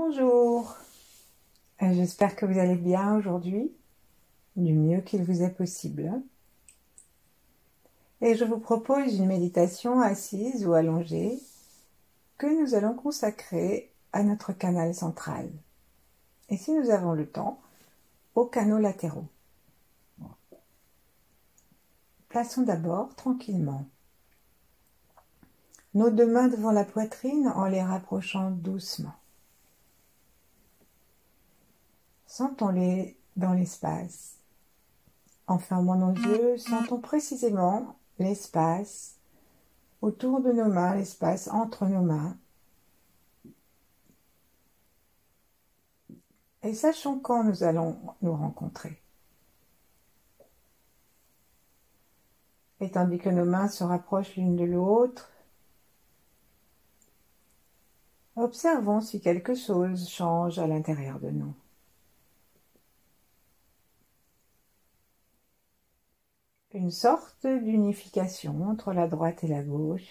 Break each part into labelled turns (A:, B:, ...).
A: Bonjour, j'espère que vous allez bien aujourd'hui, du mieux qu'il vous est possible. Et je vous propose une méditation assise ou allongée que nous allons consacrer à notre canal central. Et si nous avons le temps, aux canaux latéraux. Plaçons d'abord tranquillement nos deux mains devant la poitrine en les rapprochant doucement. Sentons-les dans l'espace. En fermant nos yeux, sentons précisément l'espace autour de nos mains, l'espace entre nos mains. Et sachons quand nous allons nous rencontrer. Et tandis que nos mains se rapprochent l'une de l'autre, observons si quelque chose change à l'intérieur de nous. Une sorte d'unification entre la droite et la gauche,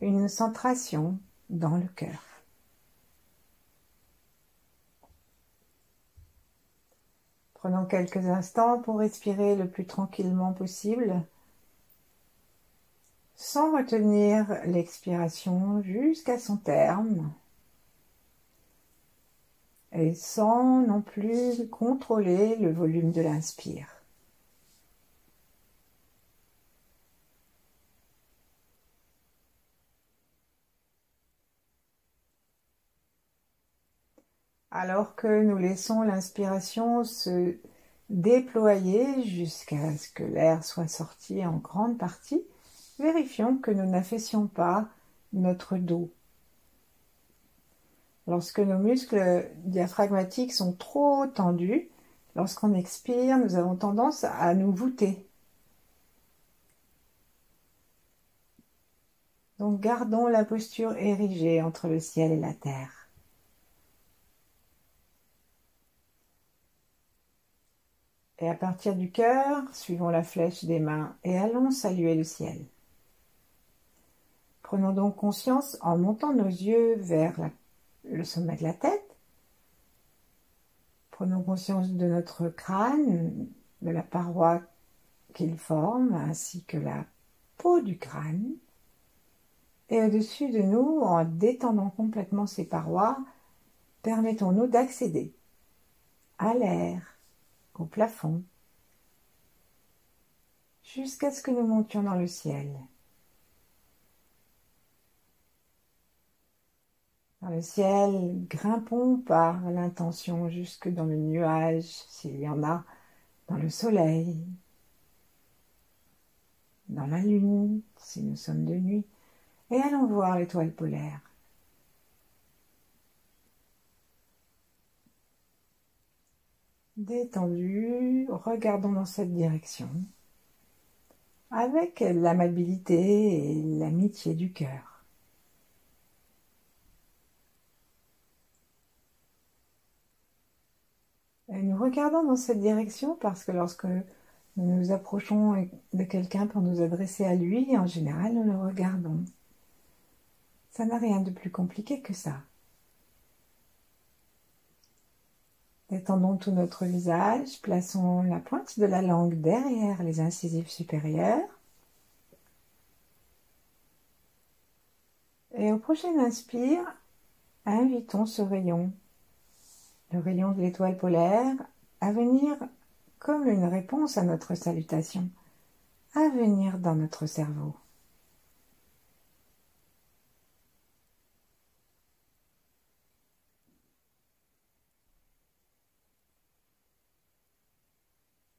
A: une centration dans le cœur. Prenons quelques instants pour respirer le plus tranquillement possible, sans retenir l'expiration jusqu'à son terme et sans non plus contrôler le volume de l'inspire. Alors que nous laissons l'inspiration se déployer jusqu'à ce que l'air soit sorti en grande partie, vérifions que nous n'affaissions pas notre dos. Lorsque nos muscles diaphragmatiques sont trop tendus, lorsqu'on expire, nous avons tendance à nous voûter. Donc gardons la posture érigée entre le ciel et la terre. Et à partir du cœur, suivons la flèche des mains et allons saluer le ciel. Prenons donc conscience en montant nos yeux vers le sommet de la tête. Prenons conscience de notre crâne, de la paroi qu'il forme, ainsi que la peau du crâne. Et au-dessus de nous, en détendant complètement ces parois, permettons-nous d'accéder à l'air, au plafond, jusqu'à ce que nous montions dans le ciel. Dans le ciel, grimpons par l'intention jusque dans le nuage, s'il y en a, dans le soleil, dans la lune, si nous sommes de nuit, et allons voir l'étoile polaire. Détendu, regardons dans cette direction, avec l'amabilité et l'amitié du cœur. Et nous regardons dans cette direction parce que lorsque nous nous approchons de quelqu'un pour nous adresser à lui, en général, nous le regardons. Ça n'a rien de plus compliqué que ça. Détendons tout notre visage, plaçons la pointe de la langue derrière les incisives supérieures. Et au prochain inspire, invitons ce rayon, le rayon de l'étoile polaire, à venir comme une réponse à notre salutation, à venir dans notre cerveau.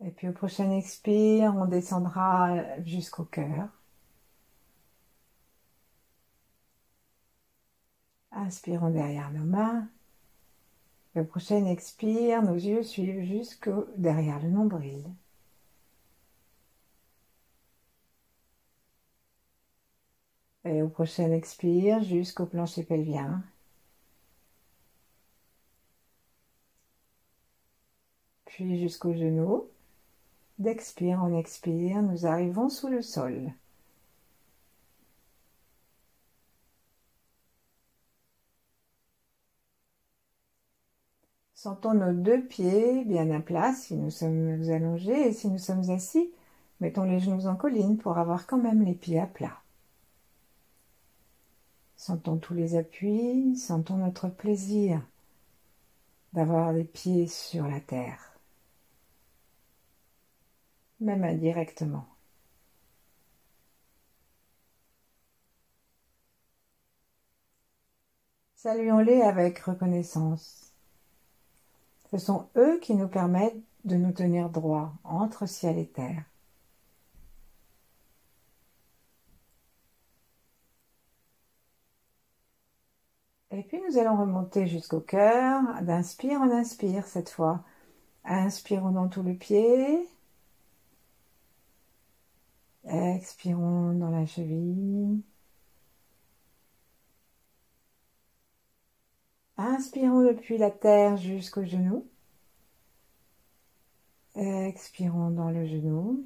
A: Et puis au prochain expire, on descendra jusqu'au cœur. Inspirons derrière nos mains. Et au prochain expire, nos yeux suivent jusque derrière le nombril. Et au prochain expire, jusqu'au plancher pelvien. Puis jusqu'aux genoux. D'expire en expire, nous arrivons sous le sol. Sentons nos deux pieds bien à plat si nous sommes allongés et si nous sommes assis, mettons les genoux en colline pour avoir quand même les pieds à plat. Sentons tous les appuis, sentons notre plaisir d'avoir les pieds sur la terre, même indirectement. Saluons-les avec reconnaissance. Ce sont eux qui nous permettent de nous tenir droit entre ciel et terre. Et puis nous allons remonter jusqu'au cœur. D'inspire, on inspire cette fois. Inspirons dans tout le pied. Expirons dans la cheville. Inspirons depuis la terre jusqu'au genou. Expirons dans le genou.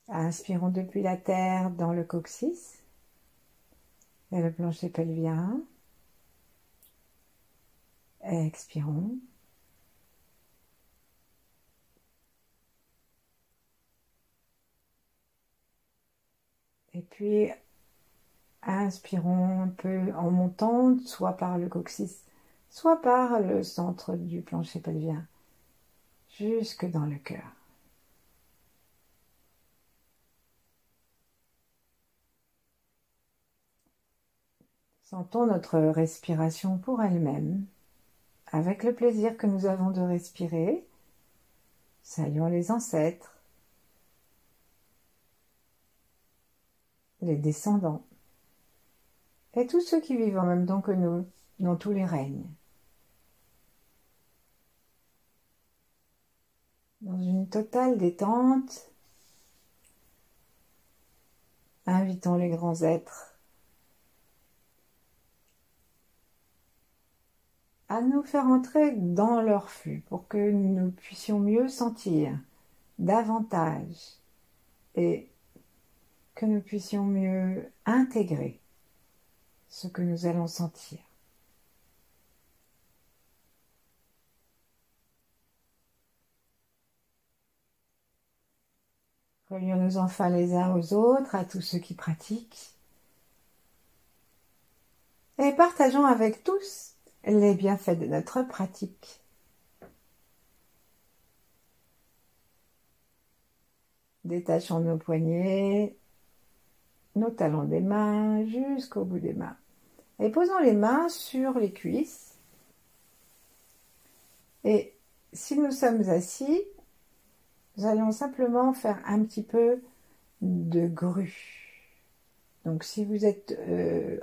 A: Inspirons depuis la terre dans le coccyx et le plancher pelvien. Expirons. Et puis, inspirons un peu en montant, soit par le coccyx, soit par le centre du plancher pelvien, jusque dans le cœur. Sentons notre respiration pour elle-même, avec le plaisir que nous avons de respirer. Saluons les ancêtres, les descendants, et tous ceux qui vivent en même temps que nous, dans tous les règnes. Dans une totale détente, invitons les grands êtres à nous faire entrer dans leur flux pour que nous puissions mieux sentir davantage et que nous puissions mieux intégrer ce que nous allons sentir. Relions-nous enfin les uns aux autres, à tous ceux qui pratiquent, et partageons avec tous les bienfaits de notre pratique. Détachons nos poignets, nos talons des mains jusqu'au bout des mains. Et posons les mains sur les cuisses. Et si nous sommes assis, nous allons simplement faire un petit peu de grue. Donc si vous êtes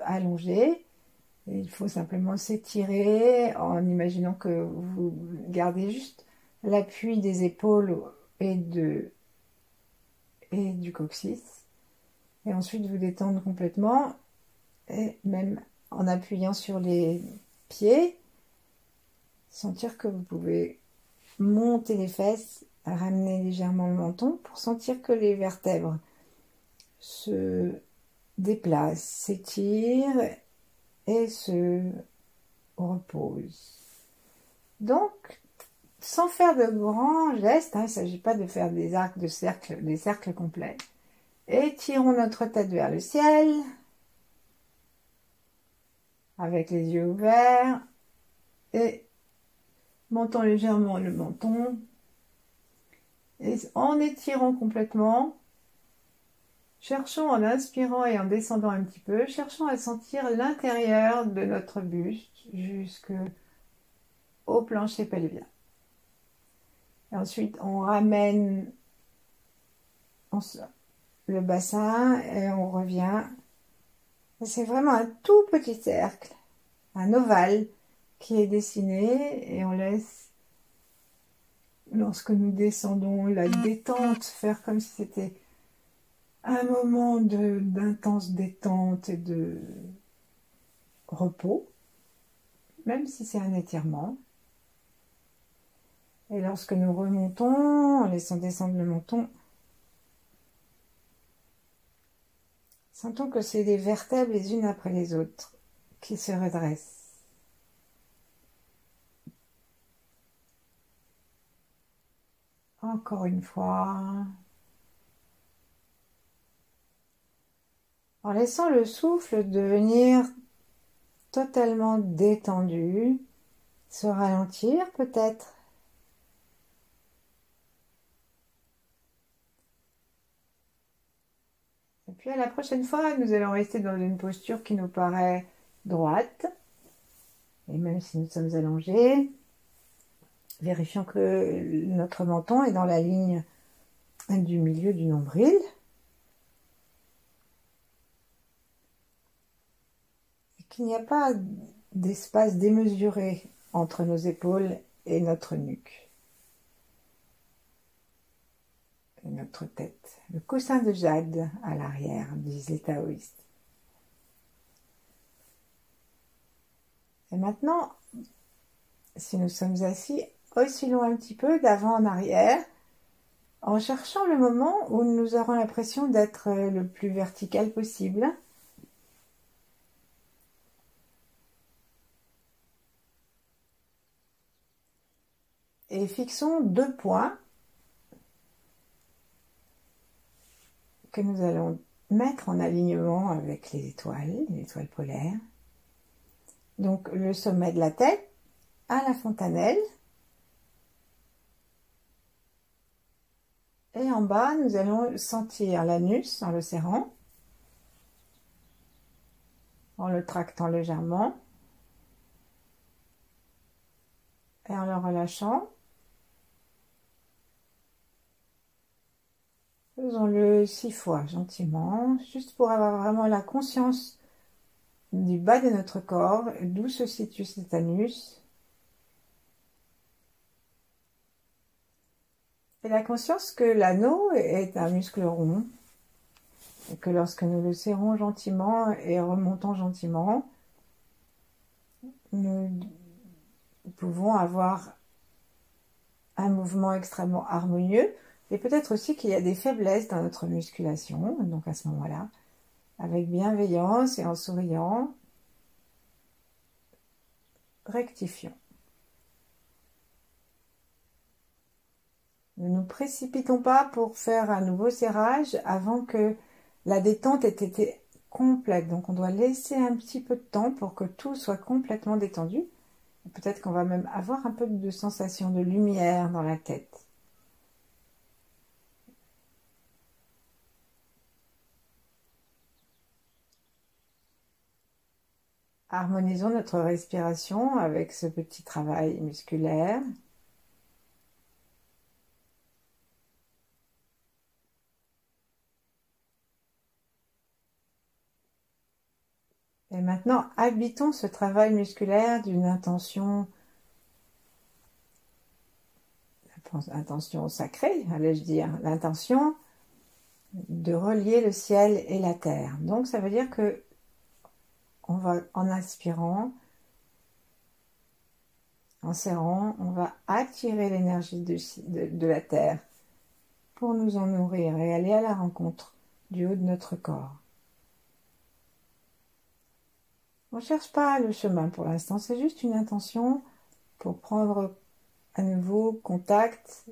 A: allongé, il faut simplement s'étirer en imaginant que vous gardez juste l'appui des épaules et du coccyx. Et ensuite vous détendre complètement, et même en appuyant sur les pieds, sentir que vous pouvez monter les fesses, ramener légèrement le menton pour sentir que les vertèbres se déplacent, s'étirent et se reposent. Donc, sans faire de grands gestes, il ne s'agit pas de faire des arcs de cercle, des cercles complets. Étirons notre tête vers le ciel, avec les yeux ouverts, et montons légèrement le menton. Et en étirant complètement, cherchons en inspirant et en descendant un petit peu, cherchons à sentir l'intérieur de notre buste jusqu'au plancher pelvien. Et ensuite, on ramène le bassin et on revient. C'est vraiment un tout petit cercle, un ovale qui est dessiné et on laisse, lorsque nous descendons, la détente faire comme si c'était un moment d'intense détente et de repos, même si c'est un étirement. Et lorsque nous remontons, en laissant descendre le menton, sentons que c'est les vertèbres les unes après les autres qui se redressent. Encore une fois. En laissant le souffle devenir totalement détendu, se ralentir peut-être. Et puis à la prochaine fois, nous allons rester dans une posture qui nous paraît droite. Et même si nous sommes allongés, vérifions que notre menton est dans la ligne du milieu du nombril. Et qu'il n'y a pas d'espace démesuré entre nos épaules et notre nuque. Et notre tête. Le coussin de jade à l'arrière, disent les taoïstes. Et maintenant, si nous sommes assis, oscillons un petit peu d'avant en arrière, en cherchant le moment où nous aurons l'impression d'être le plus vertical possible. Et fixons 2 points que nous allons mettre en alignement avec les étoiles polaires. Donc le sommet de la tête à la fontanelle. Et en bas, nous allons sentir l'anus en le serrant, en le tractant légèrement et en le relâchant. Faisons-le 6 fois gentiment, juste pour avoir vraiment la conscience du bas de notre corps, d'où se situe cet anus. Et la conscience que l'anneau est un muscle rond, et que lorsque nous le serrons gentiment et remontons gentiment, nous pouvons avoir un mouvement extrêmement harmonieux. Et peut-être aussi qu'il y a des faiblesses dans notre musculation, donc à ce moment-là, avec bienveillance et en souriant, rectifions. Ne nous précipitons pas pour faire un nouveau serrage avant que la détente ait été complète. Donc on doit laisser un petit peu de temps pour que tout soit complètement détendu. Peut-être qu'on va même avoir un peu de sensation de lumière dans la tête. Harmonisons notre respiration avec ce petit travail musculaire. Et maintenant, habitons ce travail musculaire d'une intention sacrée, allais-je dire, l'intention de relier le ciel et la terre. Donc ça veut dire que on va, en inspirant, en serrant, on va attirer l'énergie de la terre pour nous en nourrir et aller à la rencontre du haut de notre corps. On ne cherche pas le chemin pour l'instant, c'est juste une intention pour prendre à nouveau contact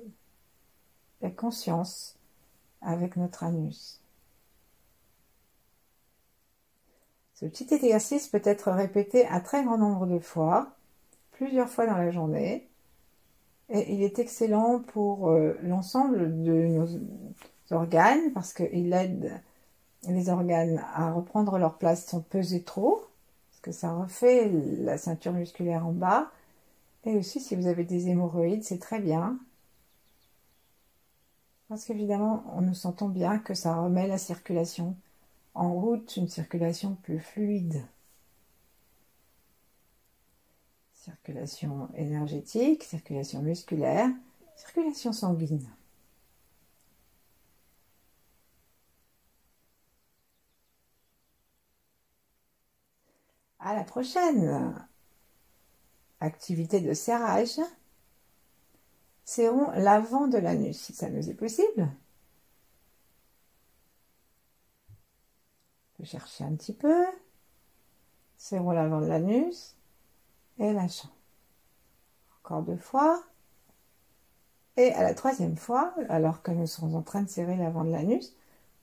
A: et conscience avec notre anus. Ce petit exercice peut être répété un très grand nombre de fois, plusieurs fois dans la journée, et il est excellent pour l'ensemble de nos organes parce qu'il aide les organes à reprendre leur place sans peser trop, parce que ça refait la ceinture musculaire en bas, et aussi si vous avez des hémorroïdes, c'est très bien, parce qu'évidemment, nous sentons bien que ça remet la circulation en route, une circulation plus fluide. Circulation énergétique, circulation musculaire, circulation sanguine. À la prochaine activité de serrage, serrons l'avant de l'anus, si ça nous est possible. On peut chercher un petit peu. Serrons l'avant de l'anus et lâchons. Encore 2 fois. Et à la troisième fois, alors que nous sommes en train de serrer l'avant de l'anus,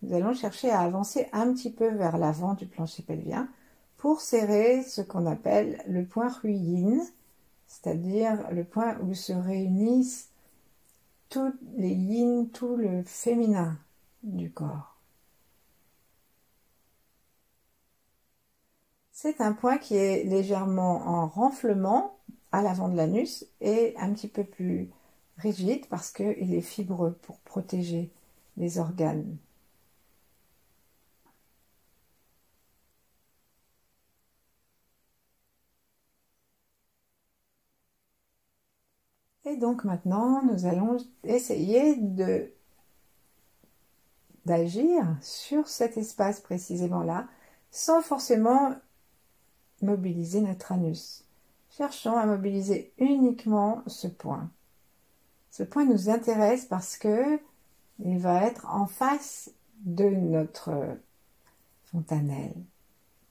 A: nous allons chercher à avancer un petit peu vers l'avant du plancher pelvien pour serrer ce qu'on appelle le point Ruyin, c'est-à-dire le point où se réunissent tous les yin, tout le féminin du corps. C'est un point qui est légèrement en renflement à l'avant de l'anus et un petit peu plus rigide parce qu'il est fibreux pour protéger les organes. Et donc maintenant, nous allons essayer d'agir sur cet espace précisément là, sans forcément mobiliser notre anus. Cherchons à mobiliser uniquement ce point. Ce point nous intéresse parce que il va être en face de notre fontanelle.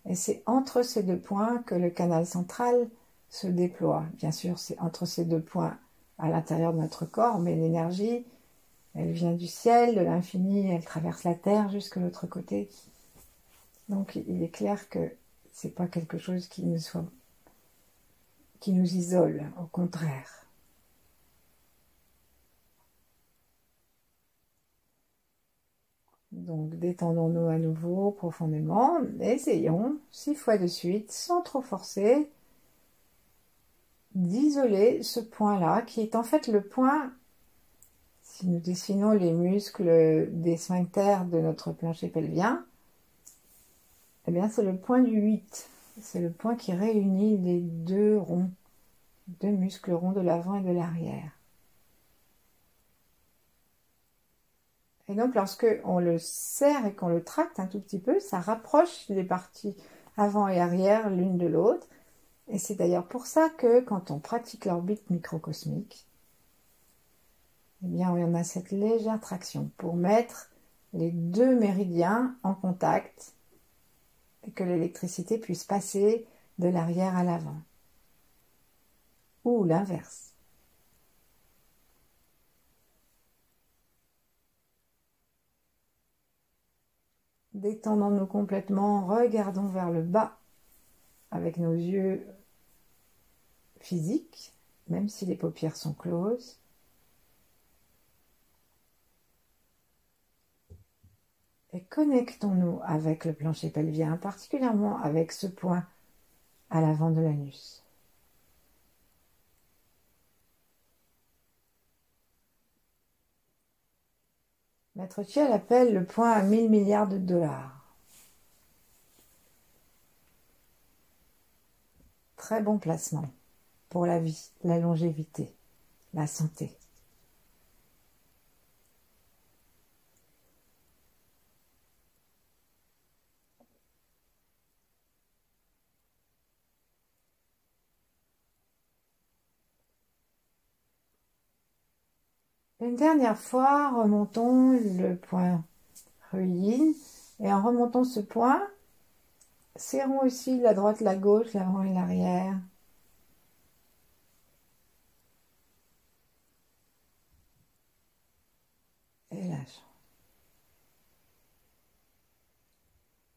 A: Et c'est entre ces deux points que le canal central se déploie. Bien sûr, c'est entre ces deux points à l'intérieur de notre corps, mais l'énergie, elle vient du ciel, de l'infini, elle traverse la terre jusque l'autre côté. Donc il est clair que c'est pas quelque chose qui nous isole, au contraire. Donc détendons-nous à nouveau profondément, essayons 6 fois de suite, sans trop forcer, d'isoler ce point-là, qui est en fait le point, si nous dessinons les muscles des sphincters de notre plancher pelvien, eh bien c'est le point du 8. C'est le point qui réunit les deux muscles ronds de l'avant et de l'arrière. Et donc lorsque on le serre et qu'on le tracte un tout petit peu, ça rapproche les parties avant et arrière l'une de l'autre. Et c'est d'ailleurs pour ça que quand on pratique l'orbite microcosmique, eh bien on a cette légère traction pour mettre les deux méridiens en contact et que l'électricité puisse passer de l'arrière à l'avant. Ou l'inverse. Détendons-nous complètement, regardons vers le bas avec nos yeux physiques, même si les paupières sont closes. Et connectons-nous avec le plancher pelvien, particulièrement avec ce point à l'avant de l'anus. Maître Thiel appelle le point à 1000 milliards de dollars. Très bon placement pour la vie, la longévité, la santé. Une dernière fois, remontons le point Ruyin et en remontant ce point, serrons aussi la droite, la gauche, l'avant et l'arrière. Et lâchons.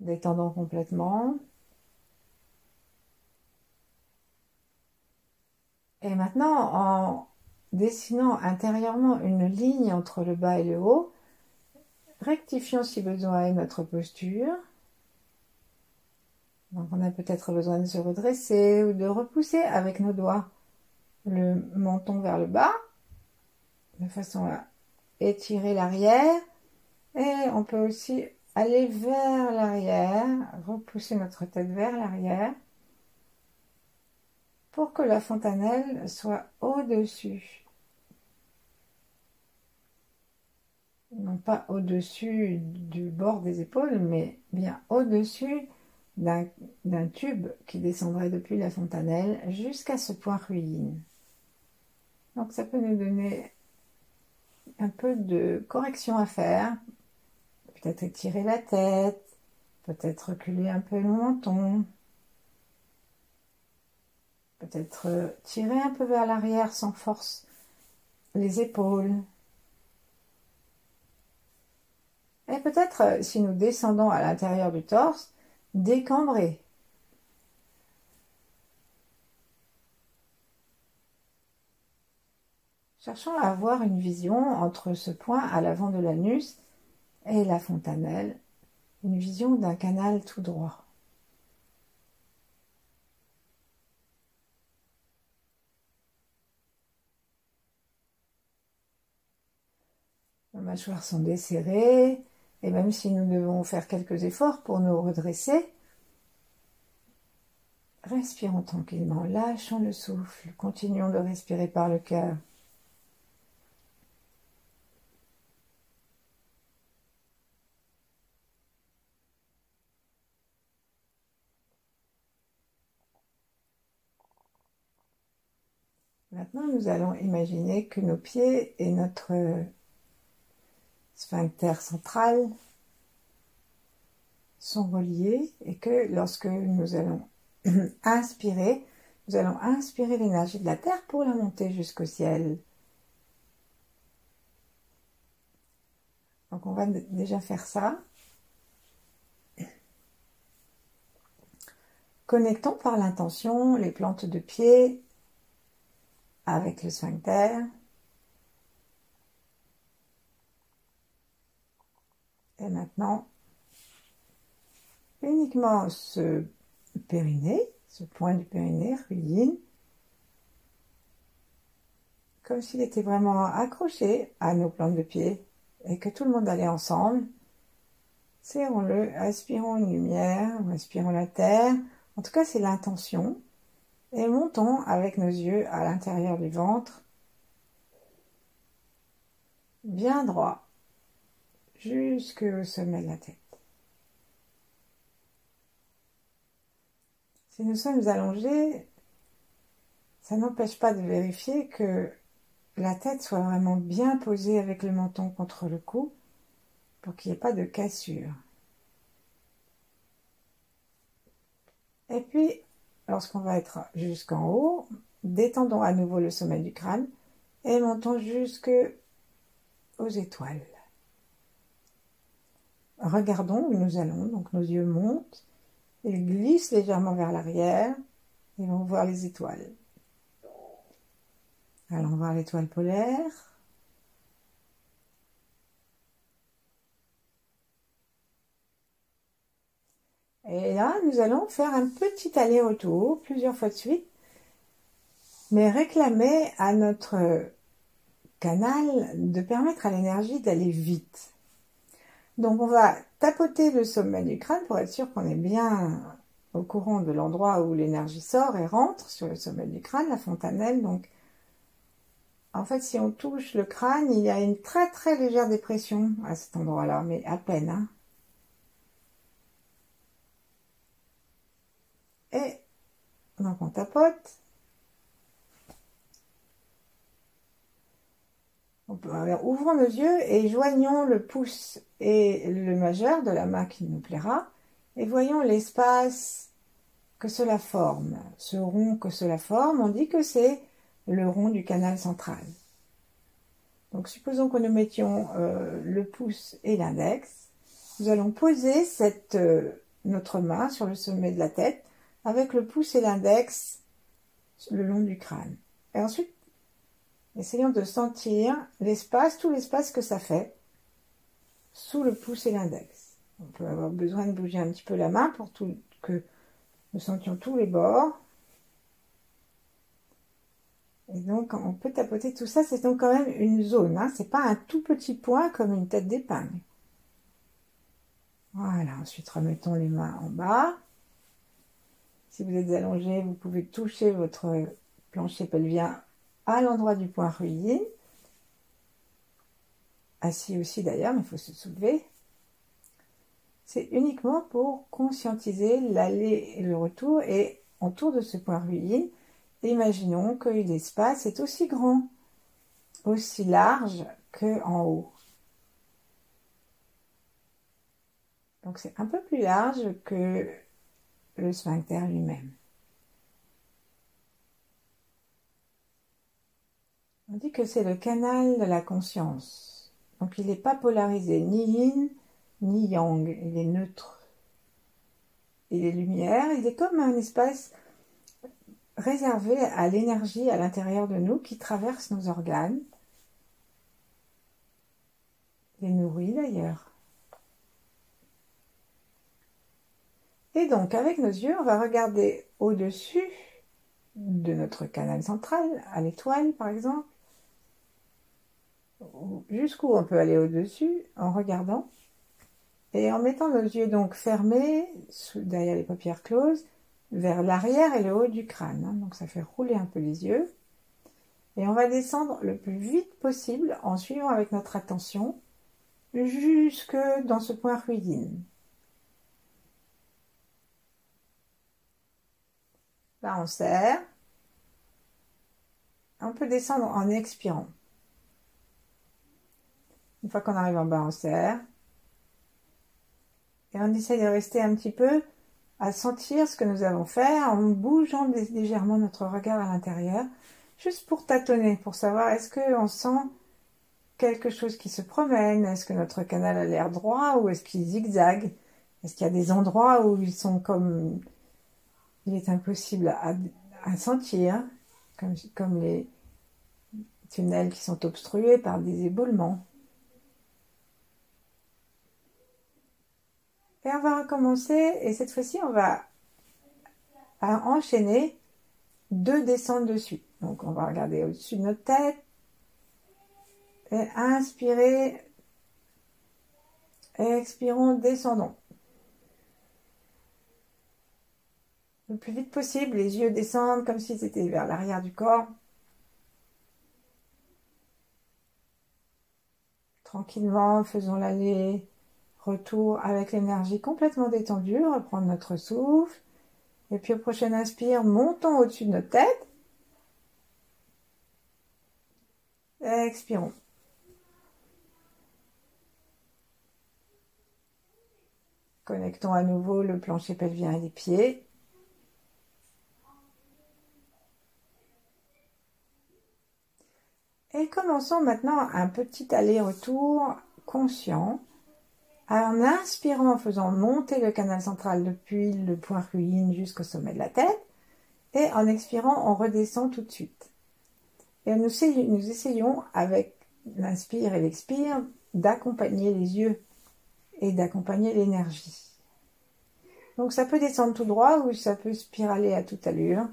A: Détendons complètement. Et maintenant, en dessinant intérieurement une ligne entre le bas et le haut, rectifions si besoin notre posture. Donc on a peut-être besoin de se redresser ou de repousser avec nos doigts le menton vers le bas, de façon à étirer l'arrière. Et on peut aussi aller vers l'arrière, repousser notre tête vers l'arrière pour que la fontanelle soit au-dessus. Non pas au-dessus du bord des épaules, mais bien au-dessus d'un tube qui descendrait depuis la fontanelle jusqu'à ce point Ruyin. Donc ça peut nous donner un peu de correction à faire. Peut-être étirer la tête, peut-être reculer un peu le menton, peut-être tirer un peu vers l'arrière sans force les épaules. Et peut-être, si nous descendons à l'intérieur du torse, décambrer. Cherchons à avoir une vision entre ce point à l'avant de l'anus et la fontanelle, une vision d'un canal tout droit. Nos mâchoires sont desserrées, et même si nous devons faire quelques efforts pour nous redresser, respirons tranquillement, lâchons le souffle, continuons de respirer par le cœur. Maintenant, nous allons imaginer que nos pieds et notre sphincter central sont reliés et que lorsque nous allons inspirer, nous allons inspirer l'énergie de la Terre pour la monter jusqu'au ciel. Donc on va déjà faire ça. Connectons par l'intention les plantes de pied avec le sphincter. Et maintenant, uniquement ce périnée, ce point du périnée, ruine, comme s'il était vraiment accroché à nos plantes de pied et que tout le monde allait ensemble. Serrons-le, aspirons une lumière, aspirons la terre. En tout cas, c'est l'intention. Et montons avec nos yeux à l'intérieur du ventre, bien droit, jusqu'au sommet de la tête. Si nous sommes allongés, ça n'empêche pas de vérifier que la tête soit vraiment bien posée avec le menton contre le cou pour qu'il n'y ait pas de cassure. Et puis, lorsqu'on va être jusqu'en haut, détendons à nouveau le sommet du crâne et montons jusqu'aux étoiles. Regardons où nous allons, donc nos yeux montent, ils glissent légèrement vers l'arrière et vont voir les étoiles. Allons voir l'étoile polaire. Et là, nous allons faire un petit aller-retour, plusieurs fois de suite, mais réclamer à notre canal de permettre à l'énergie d'aller vite. Donc on va tapoter le sommet du crâne pour être sûr qu'on est bien au courant de l'endroit où l'énergie sort et rentre sur le sommet du crâne, la fontanelle. Donc en fait, si on touche le crâne, il y a une très très légère dépression à cet endroit-là, mais à peine, hein. Et donc on tapote. Ouvrons nos yeux et joignons le pouce et le majeur de la main qui nous plaira et voyons l'espace que cela forme. Ce rond que cela forme, on dit que c'est le rond du canal central. Donc supposons que nous mettions le pouce et l'index. Nous allons poser notre main sur le sommet de la tête avec le pouce et l'index le long du crâne. Et ensuite, essayons de sentir l'espace, tout l'espace que ça fait sous le pouce et l'index. On peut avoir besoin de bouger un petit peu la main pour que nous sentions tous les bords. Et donc, on peut tapoter tout ça. C'est donc quand même une zone. Hein. C'est pas un tout petit point comme une tête d'épingle. Voilà. Ensuite, remettons les mains en bas. Si vous êtes allongé, vous pouvez toucher votre plancher pelvien à l'endroit du point ruine. Assis aussi d'ailleurs, mais il faut se soulever. C'est uniquement pour conscientiser l'aller et le retour. Et autour de ce point ruine, imaginons que l'espace est aussi grand, aussi large qu'en haut. Donc c'est un peu plus large que le sphincter lui-même. On dit que c'est le canal de la conscience. Donc il n'est pas polarisé, ni yin, ni yang. Il est neutre. Il est lumière. Il est comme un espace réservé à l'énergie à l'intérieur de nous qui traverse nos organes. Les nourrit d'ailleurs. Et donc, avec nos yeux, on va regarder au-dessus de notre canal central, à l'étoile par exemple, jusqu'où on peut aller au-dessus en regardant. Et en mettant nos yeux donc fermés, derrière les paupières closes, vers l'arrière et le haut du crâne. Donc ça fait rouler un peu les yeux. Et on va descendre le plus vite possible en suivant avec notre attention jusque dans ce point ruidine. Là, on serre. On peut descendre en expirant. Une fois qu'on arrive en bas, on serre. Et on essaie de rester un petit peu à sentir ce que nous avons fait en bougeant légèrement notre regard à l'intérieur, juste pour tâtonner, pour savoir est-ce qu'on sent quelque chose qui se promène, est-ce que notre canal a l'air droit ou est-ce qu'il zigzague, est-ce qu'il y a des endroits où ils sont comme... Il est impossible à sentir, comme les tunnels qui sont obstrués par des éboulements. Et on va recommencer, et cette fois-ci, on va enchaîner 2 descentes dessus. Donc, on va regarder au-dessus de notre tête, et inspirer, et expirons, descendons. Le plus vite possible, les yeux descendent comme si c'était vers l'arrière du corps. Tranquillement, faisons l'aller-retour avec l'énergie complètement détendue, reprendre notre souffle. Et puis au prochain inspire, montons au-dessus de notre tête. Et expirons. Connectons à nouveau le plancher pelvien et les pieds. Et commençons maintenant un petit aller-retour conscient, en inspirant, en faisant monter le canal central depuis le point ruine jusqu'au sommet de la tête, et en expirant, on redescend tout de suite. Et nous essayons, avec l'inspire et l'expire, d'accompagner les yeux et d'accompagner l'énergie. Donc ça peut descendre tout droit ou ça peut spiraler à toute allure.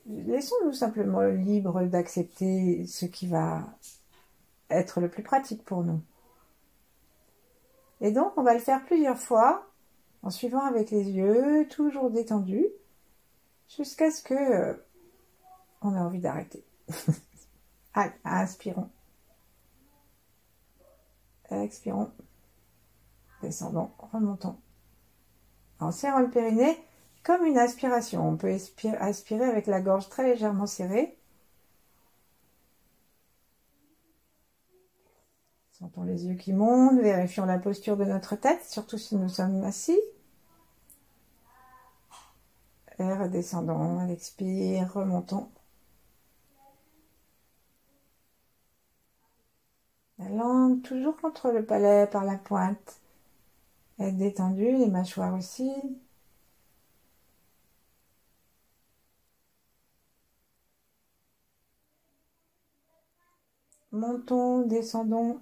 A: Laissons-nous simplement libres d'accepter ce qui va être le plus pratique pour nous. Et donc, on va le faire plusieurs fois, en suivant avec les yeux, toujours détendus, jusqu'à ce que on ait envie d'arrêter. Allez, inspirons. Expirons. Descendons, remontons. En serrant le périnée, comme une aspiration. On peut aspirer avec la gorge très légèrement serrée. Sentons les yeux qui montent, vérifions la posture de notre tête, surtout si nous sommes assis. Et redescendons, à l'expire, remontons. La langue toujours contre le palais par la pointe. Être détendue, les mâchoires aussi. Montons, descendons.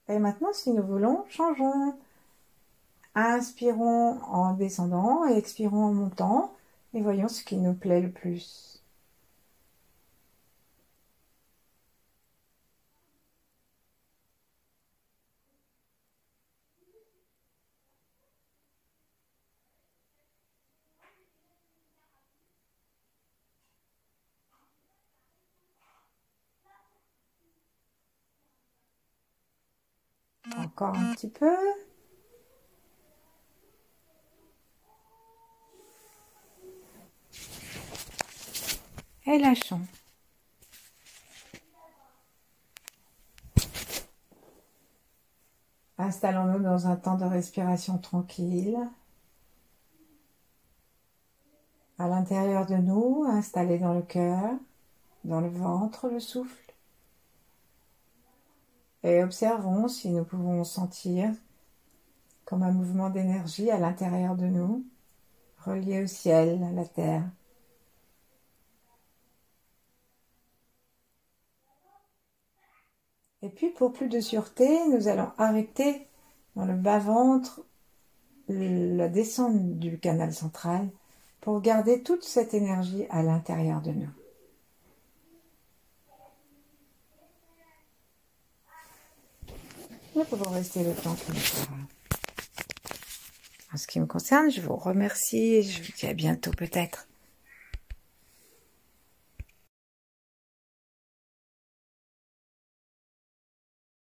A: Et maintenant, si nous voulons, changeons. Inspirons en descendant et expirons en montant. Et voyons ce qui nous plaît le plus. Encore un petit peu. Et lâchons. Installons-nous dans un temps de respiration tranquille, à l'intérieur l'intérieur de nous, installé dans le cœur, dans le ventre, le souffle. Et observons si nous pouvons sentir comme un mouvement d'énergie à l'intérieur de nous, relié au ciel, à la terre. Et puis pour plus de sûreté, nous allons arrêter dans le bas-ventre la descente du canal central pour garder toute cette énergie à l'intérieur de nous. Nous pouvons rester le temps qu'il nous faudra. En ce qui me concerne, je vous remercie et je vous dis à bientôt peut-être.